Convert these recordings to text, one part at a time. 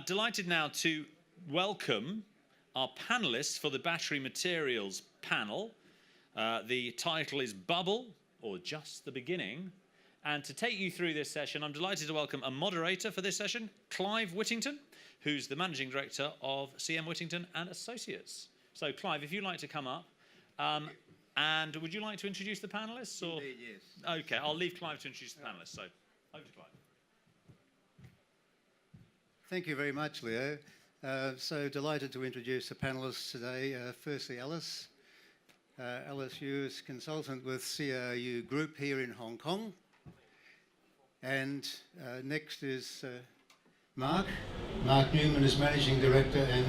Delighted now to welcome our panelists for the battery materials panel. The title is Bubble, or Just the Beginning. And to take you through this session, I'm delighted to welcome a moderator for this session, Clive Whittington, who's the Managing Director of CM Whittington and Associates. So, Clive, if you'd like to come up, and would you like to introduce the panelists? Or? Indeed, yes. Okay, I'll leave Clive to introduce the panelists. So, over to Clive. Thank you very much, Leo. So delighted to introduce the panellists today. Firstly, Alice. Alice Yu is consultant with CRU Group here in Hong Kong. And next is Mark. Mark Newman is Managing Director and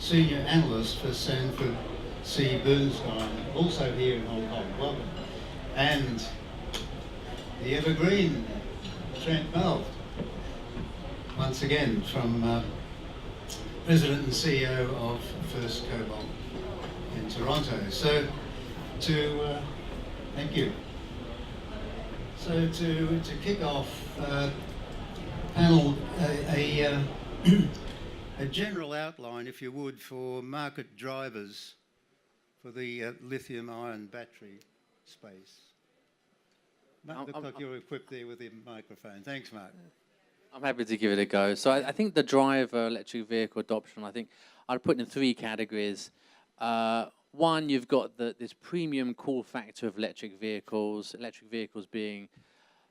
Senior Analyst for Sanford C. Bernstein, also here in Hong Kong. Welcome. And the evergreen, Trent Meld. Once again, from President and CEO of First Cobalt in Toronto. So, thank you. So to kick off, panel, a general outline, if you would, for market drivers for the lithium-ion battery space. Mark, looks like you're equipped there with the microphone. Thanks, Mark. I'm happy to give it a go. So I think the driver electric vehicle adoption, I think I'd put in three categories. One, you've got this premium cool factor of electric vehicles being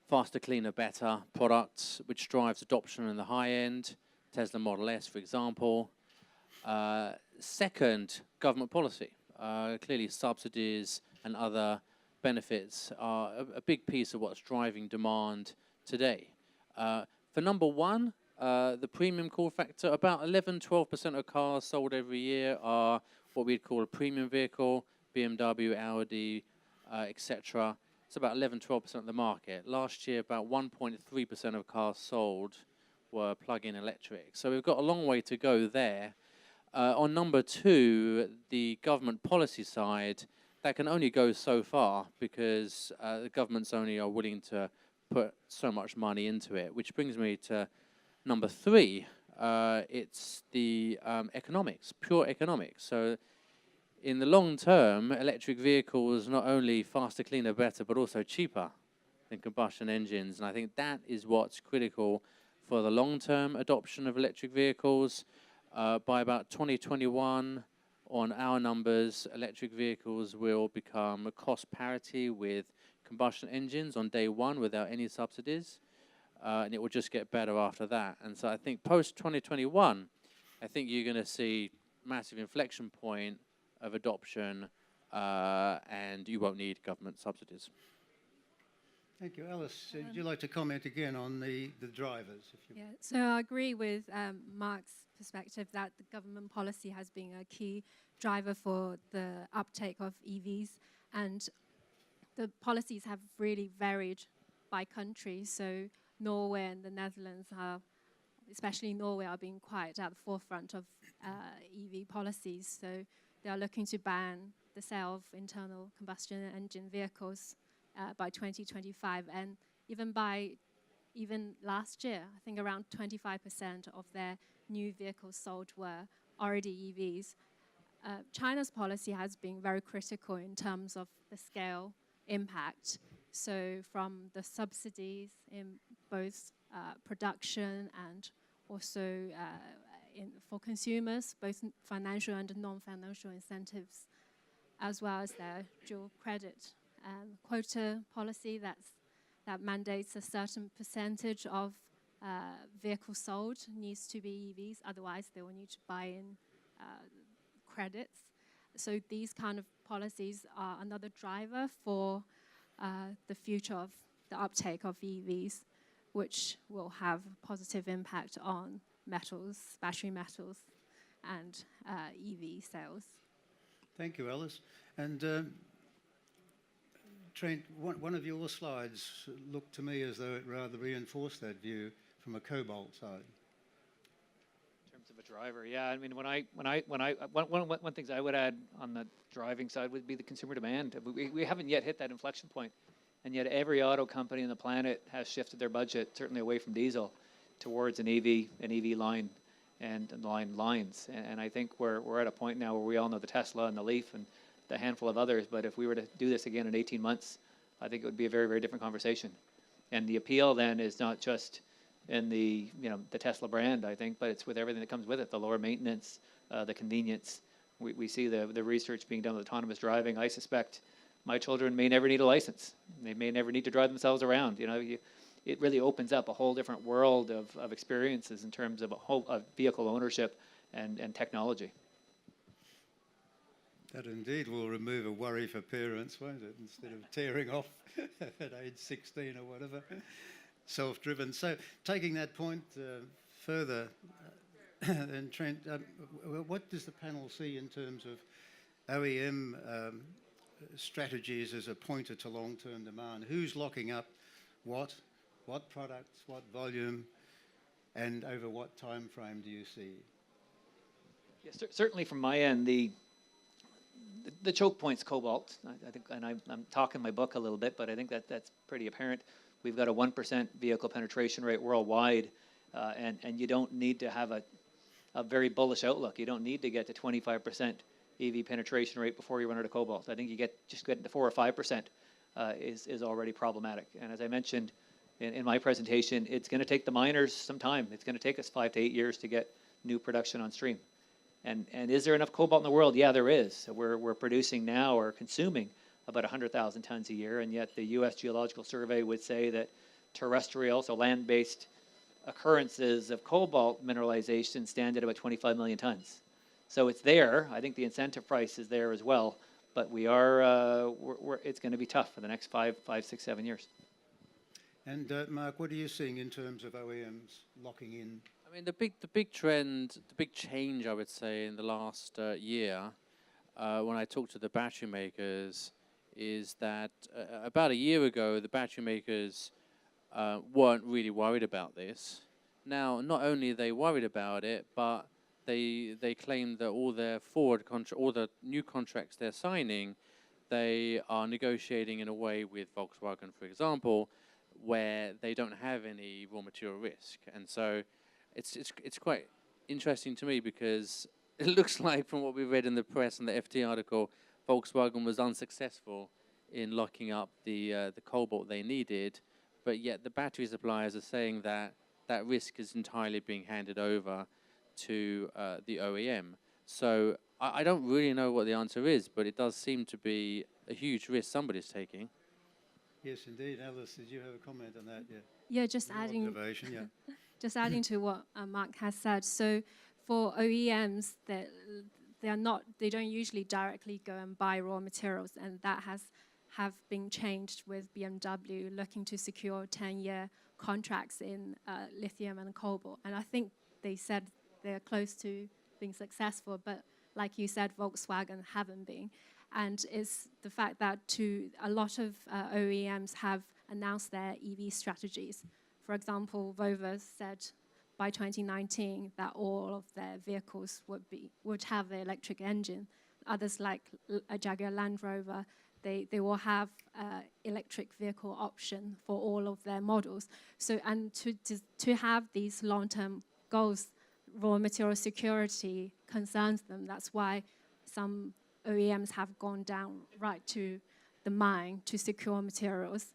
faster, cleaner, better products, which drives adoption in the high end, Tesla Model S, for example. Second, government policy. Clearly, subsidies and other benefits are a big piece of what's driving demand today. For number one, the premium cool factor, about 11-12% of cars sold every year are what we'd call a premium vehicle, BMW, Audi, etc. It's about 11-12% of the market. Last year, about 1.3% of cars sold were plug-in electric. So we've got a long way to go there. On number two, the government policy side, that can only go so far because the governments only are willing to put so much money into it, which brings me to number three. It's the economics, pure economics. So in the long term, electric vehicles not only faster, cleaner, better, but also cheaper than combustion engines. And I think that is what's critical for the long-term adoption of electric vehicles. By about 2021, on our numbers, electric vehicles will become a cost parity with combustion engines on day one without any subsidies, and it will just get better after that. And so I think post-2021, I think you're going to see massive inflection point of adoption, and you won't need government subsidies. Thank you. Alice, would you like to comment again on the drivers? Yeah, so I agree with Mark's perspective that the government policy has been a key driver for the uptake of EVs, and the policies have really varied by country. So Norway and the Netherlands are, especially Norway, are being quite at the forefront of EV policies. So they are looking to ban the sale of internal combustion engine vehicles by 2025. And even last year, I think around 25% of their new vehicles sold were already EVs. China's policy has been very critical in terms of the scale impact. So from the subsidies in both production and also for consumers, both financial and non-financial incentives, as well as their dual credit quota policy that mandates a certain percentage of vehicles sold needs to be EVs, otherwise they will need to buy in credits. So these kind of policies are another driver for the future of the uptake of EVs, which will have a positive impact on metals, battery metals, and EV sales. Thank you, Alice. And Trent, one of your slides looked to me as though it rather reinforced that view from a cobalt side. In terms of a driver, yeah. I mean, one things I would add on the driving side would be the consumer demand. We haven't yet hit that inflection point, and yet every auto company on the planet has shifted their budget, certainly away from diesel, towards an EV line. and lines. And I think we're at a point now where we all know the Tesla and the Leaf and the handful of others, but if we were to do this again in 18 months, I think it would be a very, very different conversation. And the appeal then is not just in the Tesla brand, I think, but it's with everything that comes with it, the lower maintenance, the convenience. We see the research being done with autonomous driving. I suspect my children may never need a license. They may never need to drive themselves around. It really opens up a whole different world of experiences in terms of of vehicle ownership and technology. That indeed will remove a worry for parents, won't it? Instead of tearing off at age 16 or whatever, self-driven. So taking that point further, then Trent, what does the panel see in terms of OEM strategies as a pointer to long-term demand? Who's locking up what products, what volume, and over what time frame do you see? Yes, certainly from my end, the choke point's cobalt. I think, and I'm talking my book a little bit, but I think that's pretty apparent. We've got a 1% vehicle penetration rate worldwide, and you don't need to have a very bullish outlook. You don't need to get to 25% EV penetration rate before you run out of cobalt. I think you just get to 4 or 5% is already problematic. And as I mentioned in my presentation, it's going to take the miners some time. It's going to take us 5 to 8 years to get new production on stream. And is there enough cobalt in the world? Yeah, there is. So we're producing now or consuming about 100,000 tons a year, and yet the U.S. Geological Survey would say that terrestrial, so land-based occurrences of cobalt mineralization stand at about 25 million tons. So it's there. I think the incentive price is there as well, but it's going to be tough for the next 5, 6, 7 years. And Mark, what are you seeing in terms of OEMs locking in? I mean, the big trend, the big change, I would say, in the last year, when I talked to the battery makers, is that about a year ago, the battery makers weren't really worried about this. Now, not only are they worried about it, but they claim that all their all the new contracts they're signing, they are negotiating in a way with Volkswagen, for example, where they don't have any raw material risk, and so it's quite interesting to me because it looks like, from what we read in the press and the FT article, Volkswagen was unsuccessful in locking up the cobalt they needed, but yet the battery suppliers are saying that that risk is entirely being handed over to the OEM. So I don't really know what the answer is, but it does seem to be a huge risk somebody's taking. Yes, indeed. Alice, did you have a comment on that? Yeah. Yeah, just Your adding. observation, yeah. Just adding to what Mark has said. So for OEMs, they don't usually directly go and buy raw materials, and that have been changed with BMW looking to secure 10-year contracts in lithium and cobalt. And I think they said they're close to being successful, but like you said, Volkswagen haven't been. And it's the fact that a lot of OEMs have announced their EV strategies. For example, Volvo said by 2019 that all of their vehicles would have the electric engine. Others, like a Jaguar Land Rover, they will have electric vehicle option for all of their models. So, and to have these long-term goals, raw material security concerns them. That's why some OEMs have gone down right to the mine to secure materials.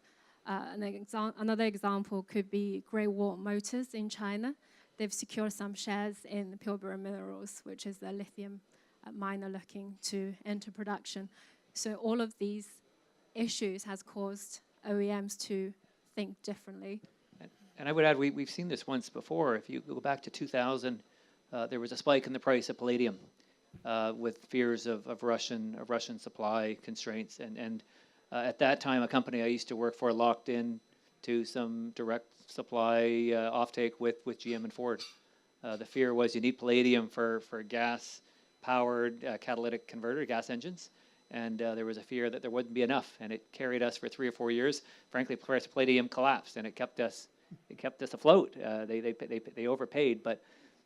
Another example could be Great Wall Motors in China. They've secured some shares in Pilbara Minerals, which is a lithium miner looking to enter production. So all of these issues has caused OEMs to think differently. And I would add, we've seen this once before. If you go back to 2000, there was a spike in the price of palladium with fears of Russian supply constraints. And at that time, a company I used to work for locked in to some direct supply offtake with GM and Ford. The fear was you need palladium for gas-powered catalytic converter, gas engines. And there was a fear that there wouldn't be enough, and it carried us for 3 or 4 years. Frankly, the price of palladium collapsed, and it kept us afloat. They overpaid, but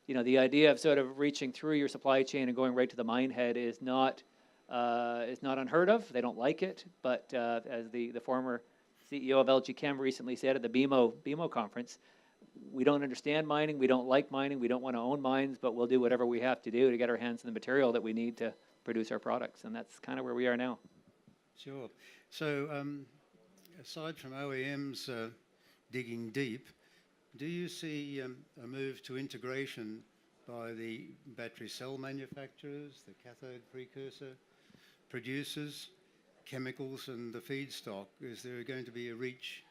the idea of sort of reaching through your supply chain and going right to the mine head is not unheard of. They don't like it, but as the former CEO of LG Chem recently said at the BMO conference, we don't understand mining, we don't like mining, we don't want to own mines, but we'll do whatever we have to do to get our hands on the material that we need to produce our products. And that's kind of where we are now. Sure. So, aside from OEMs digging deep, do you see a move to integration by the battery cell manufacturers, the cathode precursor producers, chemicals and the feedstock? Is there going to be a reach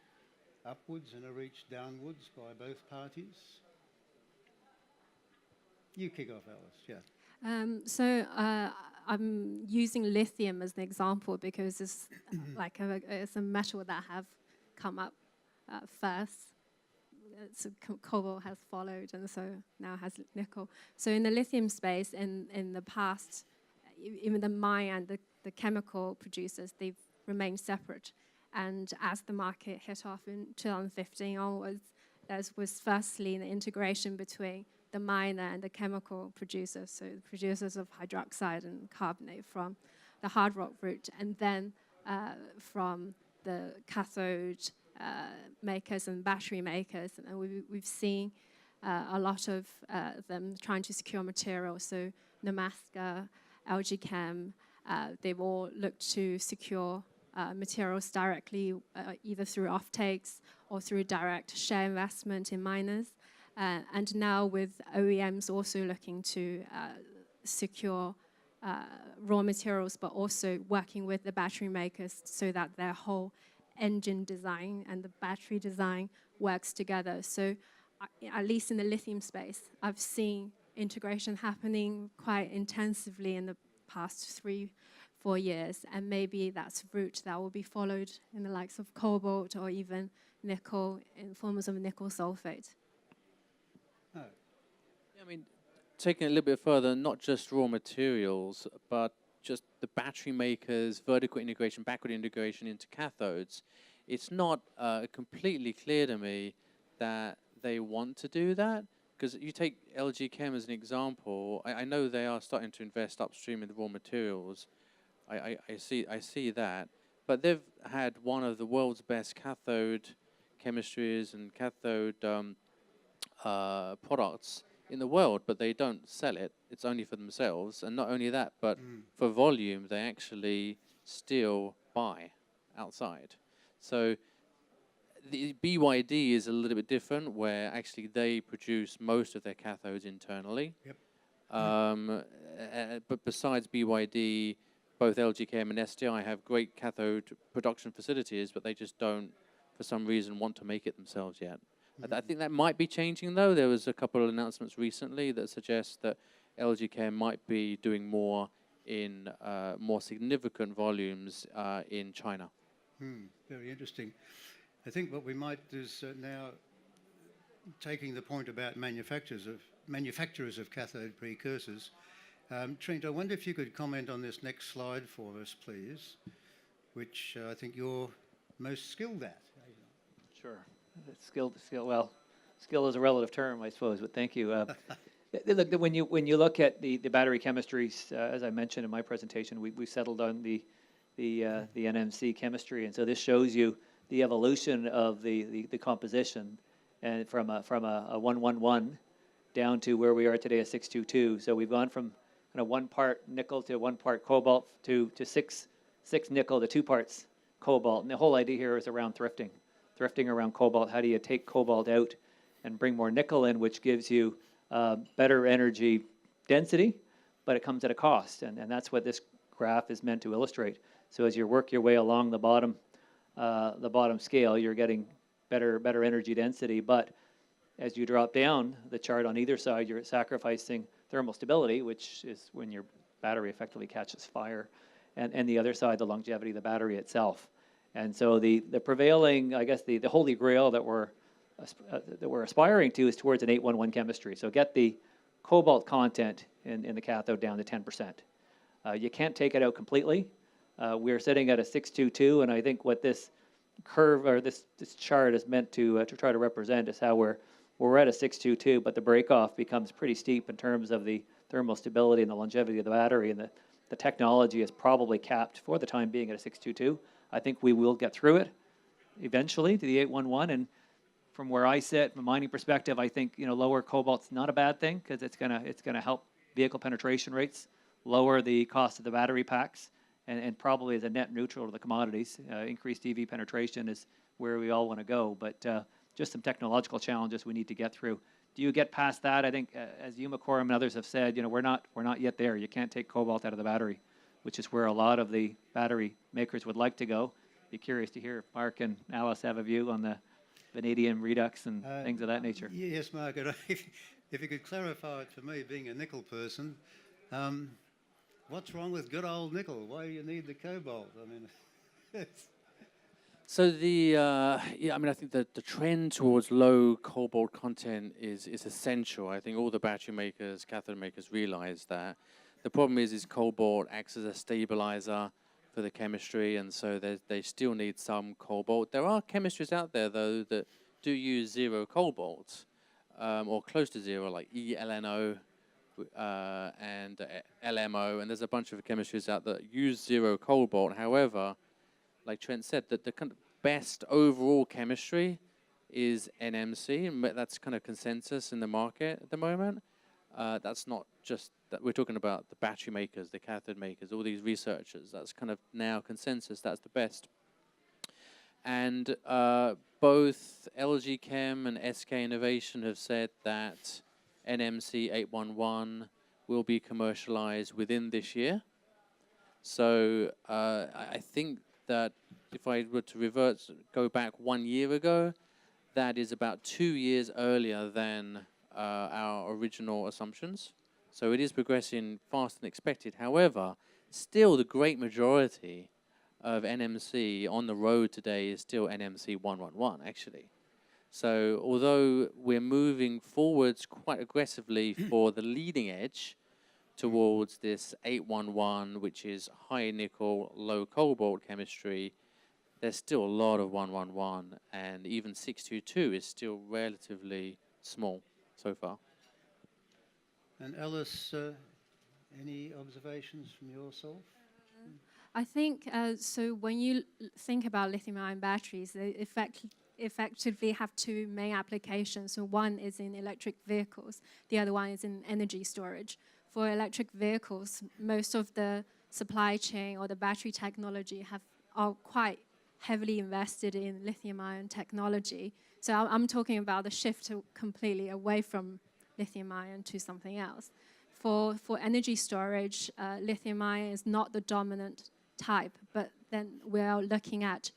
upwards and a reach downwards by both parties? You kick off, Alice. Yeah. I'm using lithium as an example because it's like it's a metal that have come up first. Cobalt has followed, and so now has nickel. So in the lithium space, in the past, even the mine and the chemical producers, they've remained separate. And as the market hit off in 2015 onwards, there was firstly the integration between the miner and the chemical producers, so the producers of hydroxide and carbonate from the hard rock route, and then from the cathode makers and battery makers. And we've seen a lot of them trying to secure material. So Nemaska, LG Chem, they've all looked to secure materials directly, either through offtakes or through direct share investment in miners. And now with OEMs also looking to secure raw materials, but also working with the battery makers so that their whole engine design and the battery design works together. So at least in the lithium space, I've seen integration happening quite intensively in the past 3-4 years, and maybe that's a route that will be followed in the likes of cobalt or even nickel in forms of nickel sulfate. Oh. Yeah, I mean, taking it a little bit further, not just raw materials, but just the battery makers, vertical integration, backward integration into cathodes. It's not completely clear to me that they want to do that. Because you take LG Chem as an example, I know they are starting to invest upstream in the raw materials. I see that, but they've had one of the world's best cathode chemistries and cathode products in the world, but they don't sell it. It's only for themselves, and not only that, but for volume, they actually still buy outside. So the BYD is a little bit different, where actually they produce most of their cathodes internally. Yep. But besides BYD, both LG Chem and STI have great cathode production facilities, but they just don't, for some reason, want to make it themselves yet. I think that might be changing, though. There was a couple of announcements recently that suggest that LG Chem might be doing more in more significant volumes in China. Very interesting. I think what we might do is now, taking the point about manufacturers of cathode precursors, Trent, I wonder if you could comment on this next slide for us, please, which I think you're most skilled at. Sure. Well, skill is a relative term, I suppose, but thank you. Look, when you look at the battery chemistries, as I mentioned in my presentation, we settled on the NMC chemistry, and so this shows you the evolution of the composition, and from a 111 down to where we are today, a 622. So we've gone from kind of 1 part nickel to 1 part cobalt to 6 nickel to 2 parts cobalt. And the whole idea here is around thrifting around cobalt. How do you take cobalt out and bring more nickel in, which gives you better energy density, but it comes at a cost, and that's what this graph is meant to illustrate. So as you work your way along the bottom scale, you're getting better energy density, but as you drop down the chart on either side, you're sacrificing thermal stability, which is when your battery effectively catches fire, and the other side, the longevity of the battery itself. And so the prevailing, I guess, the holy grail that we're aspiring to is towards an 811 chemistry. So get the cobalt content in the cathode down to 10%. You can't take it out completely. We're sitting at a 622, and I think what this curve or this chart is meant to try to represent is how we're at a 622, but the breakoff becomes pretty steep in terms of the thermal stability and the longevity of the battery, and the technology is probably capped for the time being at a 622. I think we will get through it eventually to the 811, and from where I sit, from a mining perspective, I think lower cobalt's not a bad thing because it's gonna help vehicle penetration rates, lower the cost of the battery packs, and probably as a net neutral to the commodities. Increased EV penetration is where we all want to go, but just some technological challenges we need to get through. Do you get past that? I think, as Umicore and others have said, we're not yet there. You can't take cobalt out of the battery, which is where a lot of the battery makers would like to go. Be curious to hear if Mark and Alice have a view on the vanadium redox and things of that nature. Yes, Margaret, if you could clarify it for me, being a nickel person, what's wrong with good old nickel? Why do you need the cobalt? I mean, So I think the trend towards low cobalt content is essential. I think all the battery makers, cathode makers realize that. The problem is cobalt acts as a stabilizer for the chemistry, and so they still need some cobalt. There are chemistries out there, though, that do use zero cobalt, or close to zero, like eLNO and LMO, and there's a bunch of chemistries out that use zero cobalt. However, like Trent said, that the kind of best overall chemistry is NMC, and that's kind of consensus in the market at the moment. That's not just that we're talking about the battery makers, the cathode makers, all these researchers. That's kind of now consensus. That's the best. And both LG Chem and SK Innovation have said that NMC 811 will be commercialized within this year. So I think that if I were to go back 1 year ago, that is about 2 years earlier than our original assumptions. So it is progressing faster than expected. However, still the great majority of NMC on the road today is still NMC 111, actually. So although we're moving forwards quite aggressively for the leading edge towards this 811, which is high nickel, low cobalt chemistry, there's still a lot of 111, and even 622 is still relatively small so far. and Alice, any observations from yourself? I think so. When you think about lithium-ion batteries, they effectively have two main applications. So one is in electric vehicles, the other one is in energy storage. For electric vehicles, most of the supply chain or the battery technology are quite heavily invested in lithium-ion technology. So I'm talking about the shift completely away from lithium-ion to something else. For energy storage, lithium-ion is not the dominant type, but then we're looking at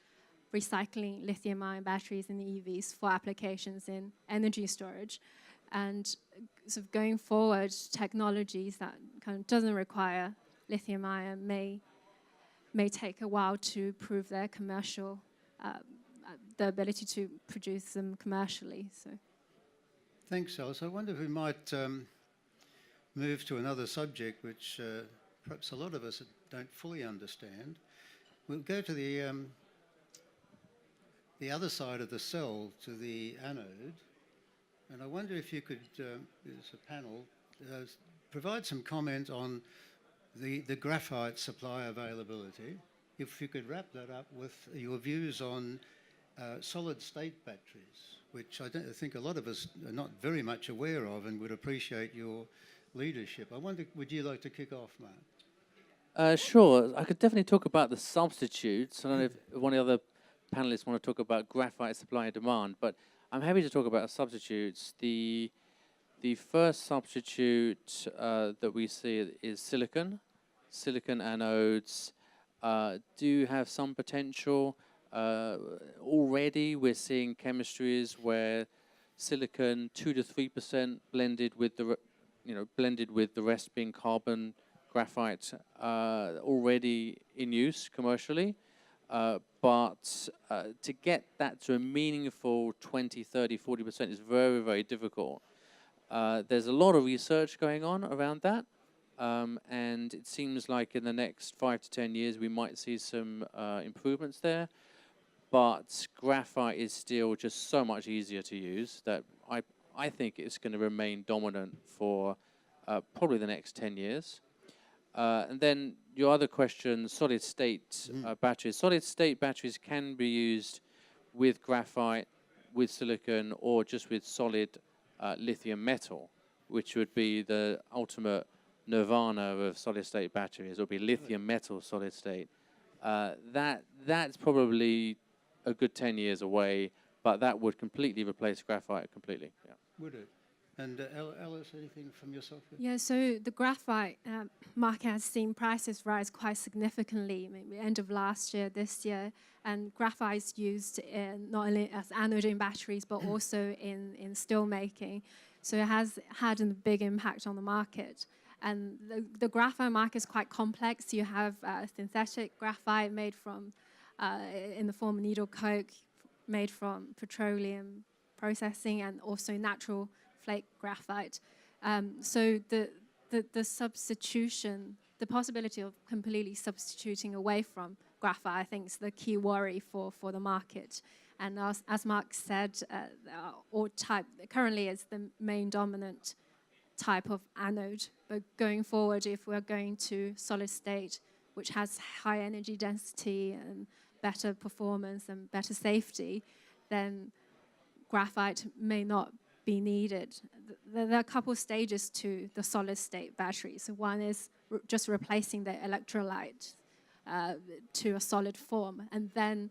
recycling lithium-ion batteries in the EVs for applications in energy storage. And sort of going forward, technologies that kind of doesn't require lithium-ion may take a while to prove their commercial, the ability to produce them commercially. So, Thanks, Alice. I wonder if we might move to another subject, which perhaps a lot of us don't fully understand. We'll go to the other side of the cell, to the anode. And I wonder if you could, as a panel, provide some comment on the graphite supply availability. If you could wrap that up with your views on solid-state batteries, which I think a lot of us are not very much aware of and would appreciate your leadership. I wonder, would you like to kick off, Mark? Sure. I could definitely talk about the substitutes. I don't know if one of the other panelists want to talk about graphite supply and demand, but I'm happy to talk about substitutes. The first substitute that we see is silicon. Silicon anodes do have some potential. Already we're seeing chemistries where silicon 2 to 3% blended with the rest being carbon graphite already in use commercially. But to get that to a meaningful 20, 30, 40% is very, very difficult. There's a lot of research going on around that. And it seems like in the next 5 to 10 years, we might see some improvements there. But graphite is still just so much easier to use that I think it's going to remain dominant for probably the next 10 years. And then your other question, solid-state batteries. Solid-state batteries can be used with graphite with silicon or just with solid lithium metal, which would be the ultimate nirvana of solid-state batteries. It would be lithium metal solid-state. That's probably a good 10 years away, but that would completely replace graphite completely. Yeah. Would it? And Alice, anything from yourself? Yeah, so the graphite market has seen prices rise quite significantly, maybe end of last year, this year, and graphite is used not only as anode in batteries, but also in steel making. So it has had a big impact on the market. And the graphite market is quite complex. You have synthetic graphite made from, in the form of needle coke, made from petroleum processing, and also natural flake graphite. So the substitution, the possibility of completely substituting away from graphite, I think is the key worry for the market. And as Mark said, ore type currently is the main dominant type of anode. But going forward, if we're going to solid state, which has high energy density and better performance and better safety, then graphite may not be needed. There are a couple of stages to the solid state battery. So one is just replacing the electrolyte to a solid form. And then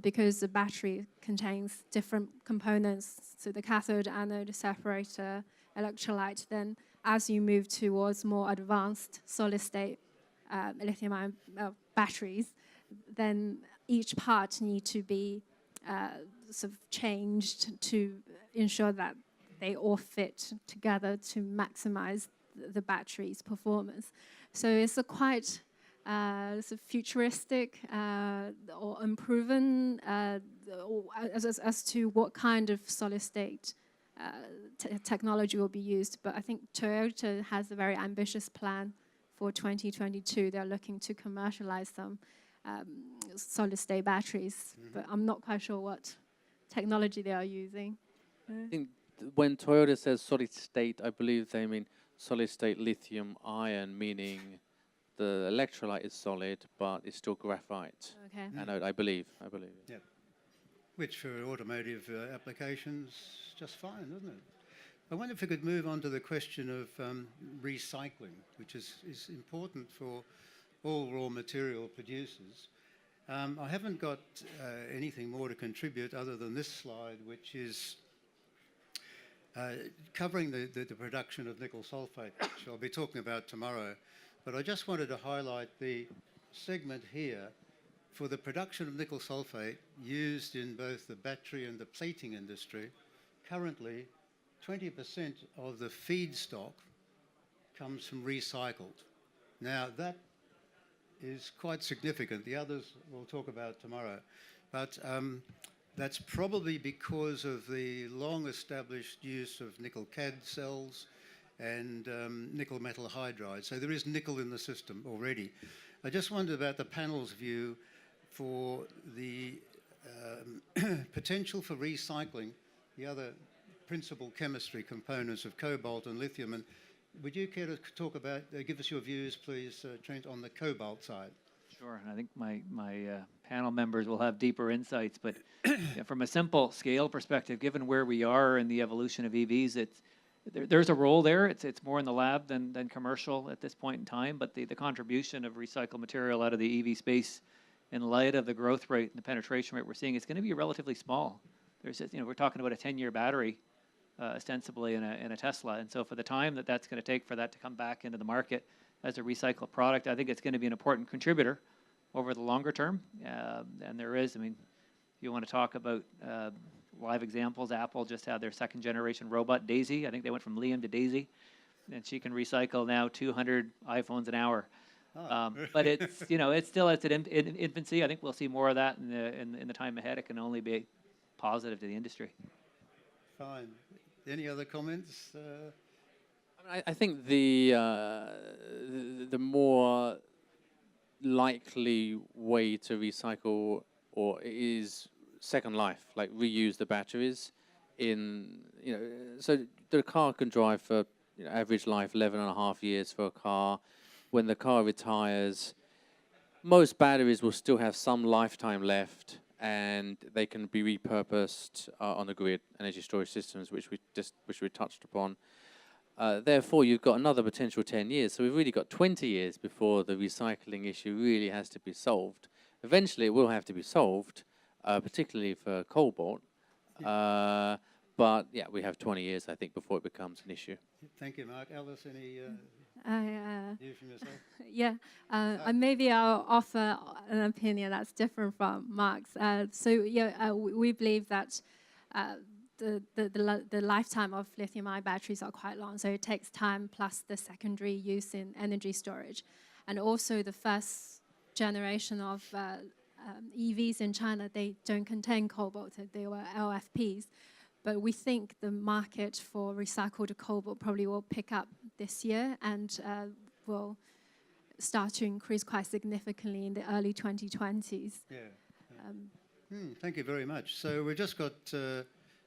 because the battery contains different components, so the cathode, anode, separator, electrolyte, then as you move towards more advanced solid state lithium-ion batteries, then each part need to be sort of changed to ensure that they all fit together to maximize the battery's performance. So it's a quite sort of futuristic or unproven as to what kind of solid state technology will be used. But I think Toyota has a very ambitious plan for 2022. They're looking to commercialize some solid state batteries, but I'm not quite sure what technology they are using. I think when Toyota says solid state, I believe they mean solid state lithium ion, meaning the electrolyte is solid, but it's still graphite. Okay. Anode, I believe. Yeah. Which for automotive applications, just fine, isn't it? I wonder if we could move on to the question of recycling, which is important for all raw material producers. I haven't got anything more to contribute other than this slide, which is covering the production of nickel sulfate, which I'll be talking about tomorrow. But I just wanted to highlight the segment here for the production of nickel sulfate used in both the battery and the plating industry. Currently, 20% of the feedstock comes from recycled. Now, that is quite significant. The others we'll talk about tomorrow. But that's probably because of the long-established use of nickel cad cells and nickel metal hydride. So there is nickel in the system already. I just wondered about the panel's view for the potential for recycling the other principal chemistry components of cobalt and lithium. And would you care to talk about, give us your views, please, Trent, on the cobalt side? Sure, and I think my panel members will have deeper insights, but yeah, from a simple scale perspective, given where we are in the evolution of EVs, there's a role there. It's more in the lab than commercial at this point in time, but the contribution of recycled material out of the EV space in light of the growth rate and the penetration rate we're seeing, it's going to be relatively small. We're talking about a 10-year battery, ostensibly in a Tesla, and so for the time that's going to take for that to come back into the market as a recycled product, I think it's going to be an important contributor over the longer term. And there is, if you want to talk about live examples, Apple just had their second generation robot, Daisy. I think they went from Liam to Daisy, and she can recycle now 200 iPhones an hour. But it's it's still at infancy. I think we'll see more of that in the time ahead. It can only be positive to the industry. Fine. Any other comments? I think the more likely way to recycle or is second life, like reuse the batteries so the car can drive for average life 11.5 years for a car. When the car retires, most batteries will still have some lifetime left, and they can be repurposed on the grid, energy storage systems, which we touched upon. Therefore, you've got another potential 10 years. So we've really got 20 years before the recycling issue really has to be solved. Eventually, it will have to be solved, particularly for cobalt. But yeah, we have 20 years, I think, before it becomes an issue. Thank you, Mark. Alice, any view from yourself? Yeah, maybe I'll offer an opinion that's different from Mark's. We believe that the lifetime of lithium-ion batteries are quite long, so it takes time plus the secondary use in energy storage. And also the first generation of EVs in China, they don't contain cobalt, they were LFPs. But we think the market for recycled cobalt probably will pick up this year and will start to increase quite significantly in the early 2020s. Yeah. Thank you very much. So we've just got,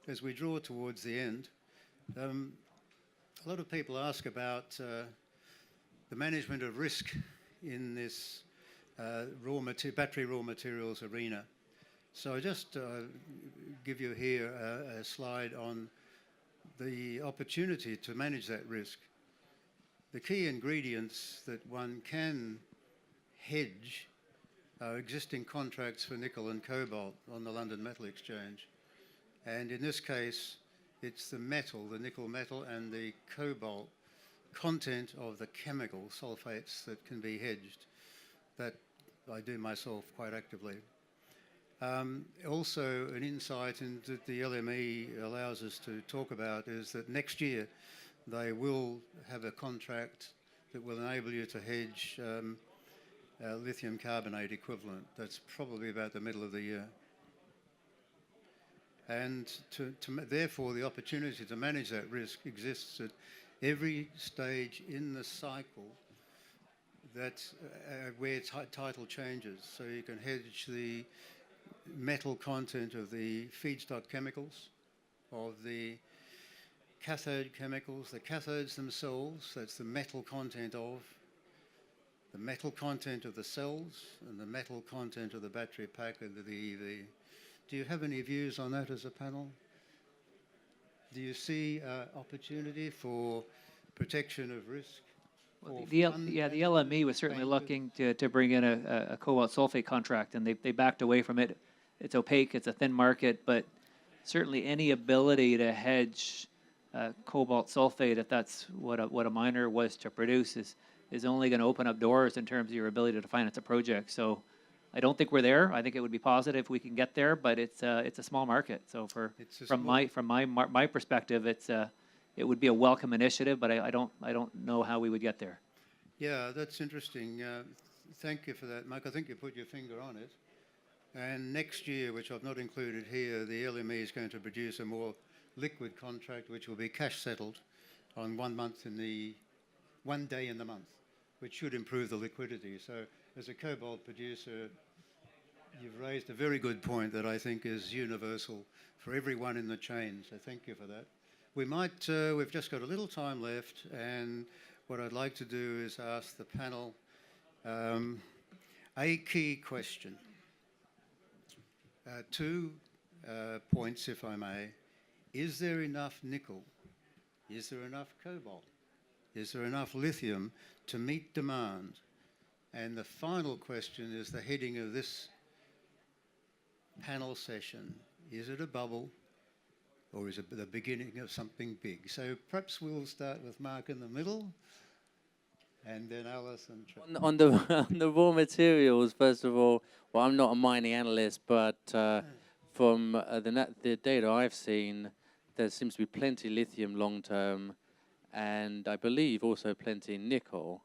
as we draw towards the end, a lot of people ask about the management of risk in this battery raw materials arena. So I just give you here a slide on the opportunity to manage that risk. The key ingredients that one can hedge are existing contracts for nickel and cobalt on the London Metal Exchange. And in this case, it's the metal, the nickel metal and the cobalt content of the chemical sulfates that can be hedged. That I do myself quite actively. Also, an insight into the LME allows us to talk about is that next year they will have a contract that will enable you to hedge lithium carbonate equivalent. That's probably about the middle of the year. And therefore, the opportunity to manage that risk exists at every stage in the cycle that's where title changes. So you can hedge the metal content of the feedstock chemicals, of the cathode chemicals, the cathodes themselves, that's the metal content of, the metal content of the cells, and the metal content of the battery pack and the EV. Do you have any views on that as a panel? Do you see opportunity for protection of risk? Well, the LME was certainly looking to bring in a cobalt sulfate contract, and they backed away from it. It's opaque, it's a thin market, but certainly any ability to hedge cobalt sulfate, if that's what a miner was to produce, is only going to open up doors in terms of your ability to finance a project. So I don't think we're there. I think it would be positive if we can get there, but it's a small market. So from my perspective, it would be a welcome initiative, but I don't know how we would get there. Yeah, that's interesting. Thank you for that, Mike. I think you put your finger on it. And next year, which I've not included here, the LME is going to produce a more liquid contract, which will be cash settled on 1 day in the month, which should improve the liquidity. So as a cobalt producer, you've raised a very good point that I think is universal for everyone in the chain. So thank you for that. We've just got a little time left, and what I'd like to do is ask the panel a key question. 2 points, if I may. Is there enough nickel? Is there enough cobalt? Is there enough lithium to meet demand? And the final question is the heading of this panel session. Is it a bubble? Or is it the beginning of something big? So perhaps we'll start with Mark in the middle, and then Alice and Trevor. On the raw materials, first of all, well, I'm not a mining analyst, but from the data I've seen, there seems to be plenty lithium long term, and I believe also plenty nickel.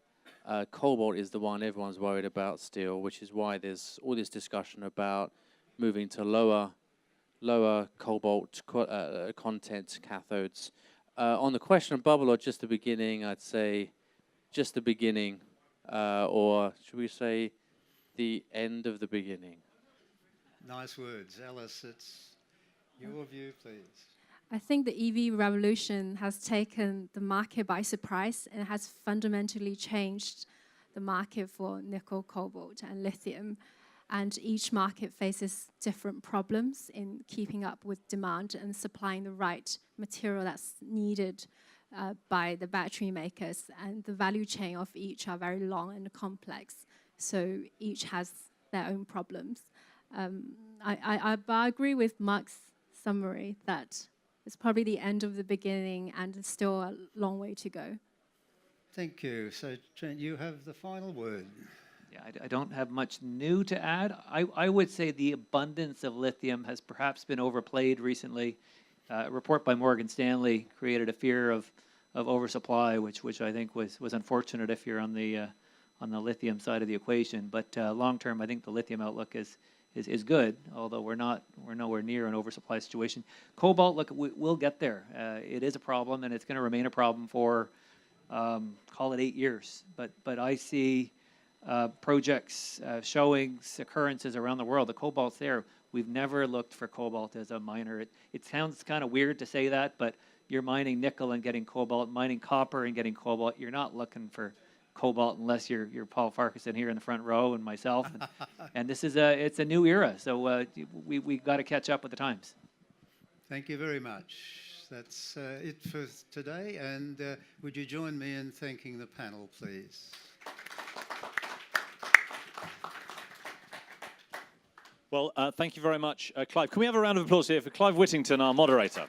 Cobalt is the one everyone's worried about still, which is why there's all this discussion about moving to lower cobalt content cathodes. On the question of bubble or just the beginning, I'd say just the beginning, or should we say the end of the beginning? Nice words. Alice, it's your view, please. I think the EV revolution has taken the market by surprise and has fundamentally changed the market for nickel, cobalt, and lithium. and each market faces different problems in keeping up with demand and supplying the right material that's needed by the battery makers. And the value chain of each are very long and complex, so each has their own problems. But I agree with Mark's summary that it's probably the end of the beginning and there's still a long way to go. Thank you. So, Trent, you have the final word. Yeah, I don't have much new to add. I would say the abundance of lithium has perhaps been overplayed recently. A report by Morgan Stanley created a fear of oversupply, which I think was unfortunate if you're on the lithium side of the equation. But long term, I think the lithium outlook is good, although we're nowhere near an oversupply situation. Cobalt, look, we'll get there. It is a problem, and it's going to remain a problem for call it 8 years. But I see projects showing occurrences around the world. The cobalt's there. We've never looked for cobalt as a miner. It sounds kind of weird to say that, but you're mining nickel and getting cobalt, mining copper and getting cobalt. You're not looking for cobalt unless you're Paul Farquharson here in the front row and myself. And this is it's a new era, so we got to catch up with the times. Thank you very much. That's it for today. And would you join me in thanking the panel, please? Well, thank you very much, Clive. Can we have a round of applause here for Clive Whittington, our moderator?